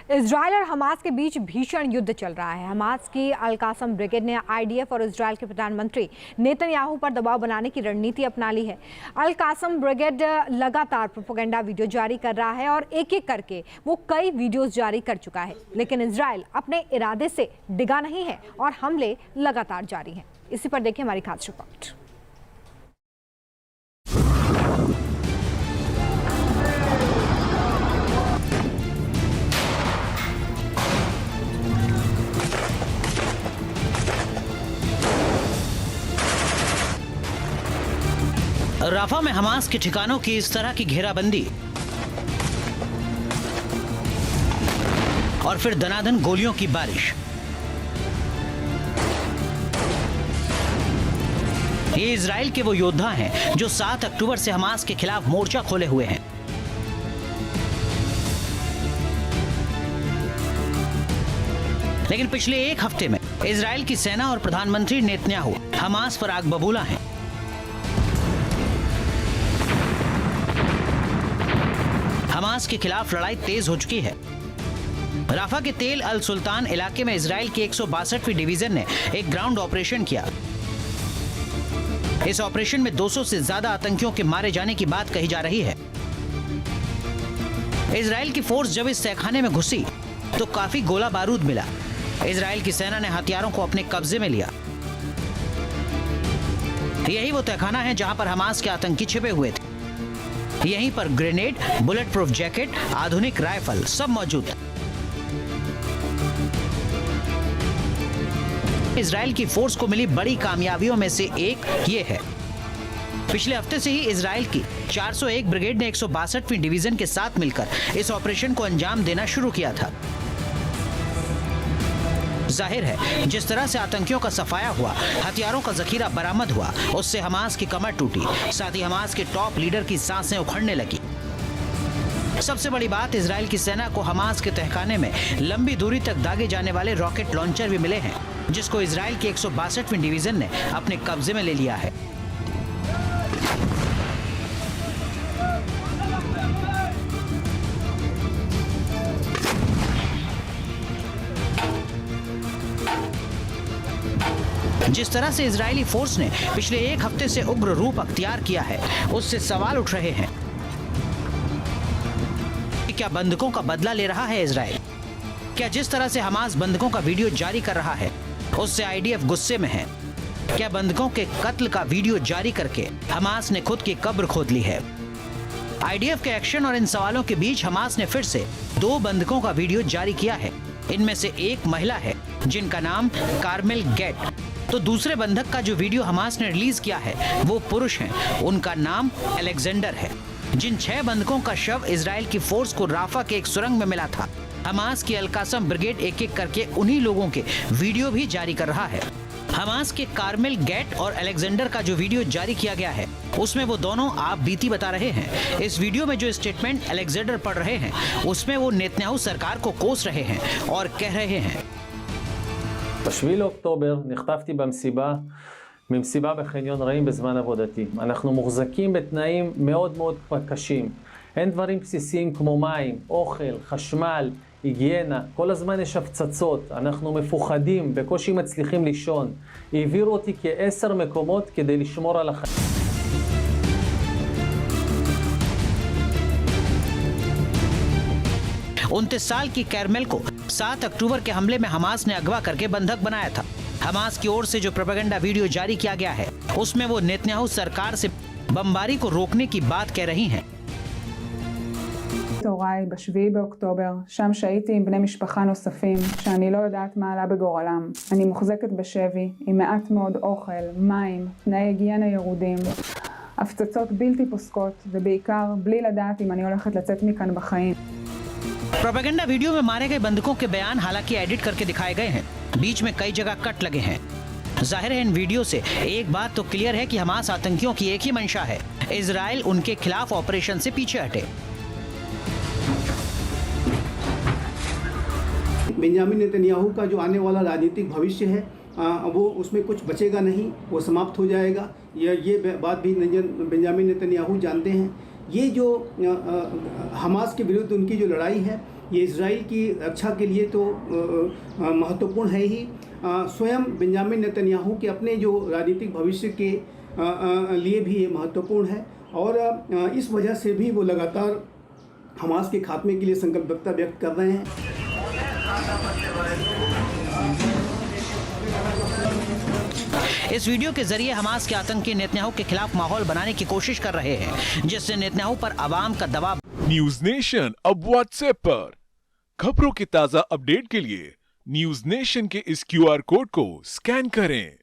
Israel और Hamas के बीच भीषण युद्ध चल रहा है। हमास की अल कासम ब्रिगेड ने आईडीएफ और इजराइल के प्रधानमंत्री नेतन्याहू पर दबाव बनाने की रणनीति अपना ली है। अल कासम ब्रिगेड लगातार प्रोपेगेंडा वीडियो जारी कर रहा है और एक एक करके वो कई वीडियोस जारी कर चुका है, लेकिन इजराइल अपने इरादे से डिगा नहीं है और हमले लगातार जारी हैं। इसी पर देखिए हमारी खास रिपोर्ट। राफा में हमास के ठिकानों की इस तरह की घेराबंदी और फिर दनादन गोलियों की बारिश। ये इजराइल के वो योद्धा हैं जो 7 अक्टूबर से हमास के खिलाफ मोर्चा खोले हुए हैं। लेकिन पिछले एक हफ्ते में इजराइल की सेना और प्रधानमंत्री नेतन्याहू हमास पर आग बबूला हैं। हमास के खिलाफ लड़ाई तेज हो चुकी है। राफा के तेल अल सुल्तान इलाके में इजराइल की 162वीं डिवीजन ने एक ग्राउंड ऑपरेशन किया। इस ऑपरेशन में 200 से ज्यादा आतंकियों के मारे जाने की बात कही जा रही है। इजराइल की फोर्स जब इस तहखाने में घुसी तो काफी गोला बारूद मिला। इजराइल की सेना ने हथियारों को अपने कब्जे में लिया। यही वो तहखाना है जहां पर हमास के आतंकी छिपे हुए थे। यहीं पर ग्रेनेड, बुलेट प्रूफ जैकेट, आधुनिक राइफल सब मौजूद है। इजराइल की फोर्स को मिली बड़ी कामयाबियों में से एक ये है। पिछले हफ्ते से ही इजराइल की 401 ब्रिगेड ने 162वीं डिवीजन के साथ मिलकर इस ऑपरेशन को अंजाम देना शुरू किया था। जाहिर है जिस तरह से आतंकियों का सफाया हुआ, हथियारों का जखीरा बरामद हुआ, उससे हमास की कमर टूटी। साथ ही हमास के टॉप लीडर की सांसें उखड़ने लगी। सबसे बड़ी बात, इजराइल की सेना को हमास के तहखाने में लंबी दूरी तक दागे जाने वाले रॉकेट लॉन्चर भी मिले हैं, जिसको इजराइल की 162वीं डिवीजन ने अपने कब्जे में ले लिया है। जिस तरह से इजरायली फोर्स ने पिछले एक हफ्ते से उग्र रूप अख्तियार किया है, उससे सवाल उठ रहे हैं कि क्या बंधकों का बदला ले रहा है इजराइल? क्या जिस तरह से हमास बंधकों का वीडियो जारी कर रहा है, उससे आईडीएफ गुस्से में है? क्या बंधकों के कत्ल का वीडियो जारी करके हमास ने खुद की कब्र खोद ली है? आईडीएफ के एक्शन और इन सवालों के बीच हमास ने फिर से 2 बंधकों का वीडियो जारी किया है। इनमें से एक महिला है जिनका नाम कार्मेल गेट, तो दूसरे बंधक का जो वीडियो हमास ने रिलीज किया है वो पुरुष हैं। उनका नाम अलेक्जेंडर है। जिन 6 बंधकों का शव इजराइल की फोर्स को राफा के एक सुरंग में मिला था, हमास की अल कासम ब्रिगेड एक एक करके उन्हीं लोगों के वीडियो भी जारी कर रहा है। हमास के कार्मेल गेट और अलेक्जेंडर का जो वीडियो जारी किया गया है, उसमें वो दोनों आप बीती बता रहे हैं। इस वीडियो में जो स्टेटमेंट अलेक्जेंडर पढ़ रहे हैं, उसमें वो नेतन्याहू सरकार को कोस रहे हैं और कह रहे हैं, ב-7 לאוקטובר נחטפתי ממסיבה בחניון רעים בזמן עבודתי. אנחנו מוחזקים בתנאים מאוד מאוד קשים. אין דברים בסיסיים כמו מים, אוכל, חשמל, היגיינה. כל הזמן יש הפצצות. אנחנו מפוחדים, בקושי מצליחים לישון. העבירו אותי כ10 מקומות כדי לשמור על החיים. 29 साल की कैरमेल को 7 अक्टूबर के हमले में हमास ने अगवा करके बंधक बनाया था। हमास की ओर से जो प्रोपेगेंडा वीडियो जारी किया गया है, उसमें वो नेतन्याहू सरकार से बमबारी को रोकने की बात कह रही हैं। הוריי ב-7 באוקטובר, שם שהייתי עם בני משפחה נוספים, שאני לא יודעת מה עלה בגורלם. אני מוחזקת בשבי, עם מעט מאוד אוכל, מים, תנאי היגיינה ירודים, הפצצות בלתי פוסקות, ובעיקר בלי לדעת אם אני הולכת לצאת מכאן בחיים. प्रोपेगेंडा वीडियो में मारे गए बंधकों के बयान हालांकि एडिट करके दिखाए गए हैं। बीच में कई जगह कट लगे हैं। जाहिर है इन वीडियो से एक बात तो क्लियर है कि हमास आतंकियों की एक ही मंशा है, इजराइल उनके खिलाफ ऑपरेशन से पीछे हटे। बेंजामिन नेतन्याहू का जो आने वाला राजनीतिक भविष्य है, वो उसमें कुछ बचेगा नहीं, वो समाप्त हो जाएगा। ये बात भी बेंजामिन नेतन्याहू जानते हैं। ये जो हमास के विरुद्ध उनकी जो लड़ाई है, ये इसराइल की रक्षा के लिए तो महत्वपूर्ण है ही, स्वयं बेंजामिन नेतन्याहू के अपने जो राजनीतिक भविष्य के लिए भी ये महत्वपूर्ण है। और इस वजह से भी वो लगातार हमास के खात्मे के लिए संकल्पबद्धता व्यक्त कर रहे हैं। इस वीडियो के जरिए हमास के आतंकी नेतन्याहू के खिलाफ माहौल बनाने की कोशिश कर रहे हैं, जिससे नेतन्याहू पर आवाम का दबाव। न्यूज नेशन अब व्हाट्सएप पर खबरों की ताजा अपडेट के लिए न्यूज नेशन के इस QR कोड को स्कैन करें।